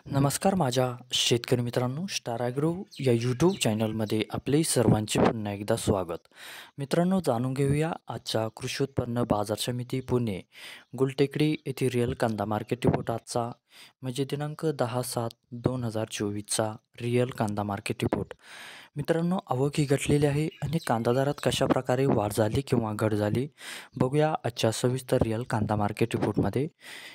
नमस्कार माझ्या शेतकरी मित्रांनो, स्टार ॲग्रो या यूट्यूब चॅनलमध्ये आपले सर्वांचे पुन्हा एकदा स्वागत. मित्रांनो, जाणून घेऊया आजच्या कृषी उत्पन्न बाजार समिती पुणे गुलटेकडी येथील रिअल कांदा मार्केट रिपोर्ट आजचा म्हणजे दिनांक 10/7/2024चा रिअल कांदा मार्केट रिपोर्ट. मित्रांनो, आवक ही घटलेली आहे आणि कांदा दरात कशा प्रकारे वाढ झाली किंवा घट झाली बघूया आजच्या सविस्तर रिअल कांदा मार्केट रिपोर्टमध्ये.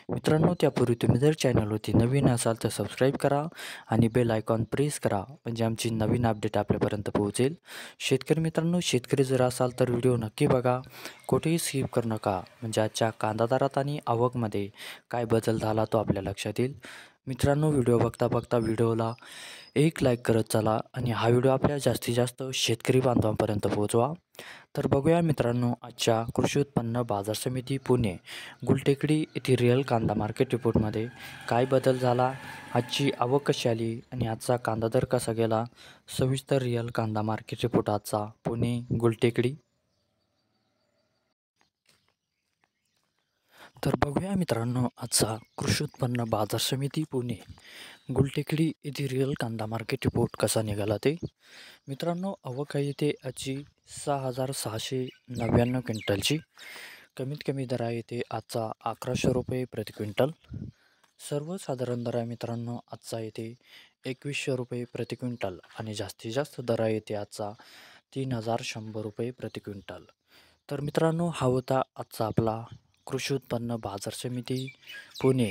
मित्रांनो, त्यापूर्वी तुम्ही जर चॅनलवरती नवीन असाल तर सबस्क्राईब करा आणि बेल आयकॉन प्रेस करा म्हणजे आमची नवीन अपडेट आपल्यापर्यंत पोहोचेल. शेतकरी मित्रांनो, शेतकरी जर असाल तर व्हिडिओ नक्की बघा, कुठेही स्किप करू नका म्हणजे आजच्या कांदा दरात आणि आवकमध्ये काय बदल झाला तो आपल्या लक्षात येईल. मित्रांनो, व्हिडिओ बघता बघता व्हिडिओला एक लाईक करत चला आणि हा व्हिडिओ आपल्या जास्तीत जास्त शेतकरी बांधवांपर्यंत पोहोचवा. तर बघूया मित्रांनो, आजच्या कृषी उत्पन्न बाजार समिती पुणे गुलटेकडी येथील रिअल कांदा मार्केट रिपोर्टमध्ये काय बदल झाला, आजची आवक कशी आली आणि आजचा कांदा दर कसा गेला. सविस्तर रिअल कांदा मार्केट रिपोर्ट आजचा पुणे गुलटेकडी. तर बघूया मित्रांनो, आजचा कृषी उत्पन्न बाजार समिती पुणे गुलटेकडी येथील रिअल कांदा मार्केट रिपोर्ट कसा निघाला ते. मित्रांनो, आवक आहे इथे आजची 6,699 क्विंटलची. कमीत कमी दर आहे इथे आजचा 1100 रुपये प्रति क्विंटल. सर्वसाधारण दर आहे मित्रांनो आजचा इथे 2100 रुपये प्रति क्विंटल आणि जास्तीत जास्त दर आहे इथे आजचा 3,100 रुपये प्रति क्विंटल. तर मित्रांनो, हा होता आजचा आपला कृषी उत्पन्न बाजार समिती पुणे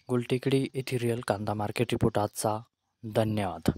गुलटेकडी येथील रिअल कांदा मार्केट रिपोर्ट आजचा. धन्यवाद.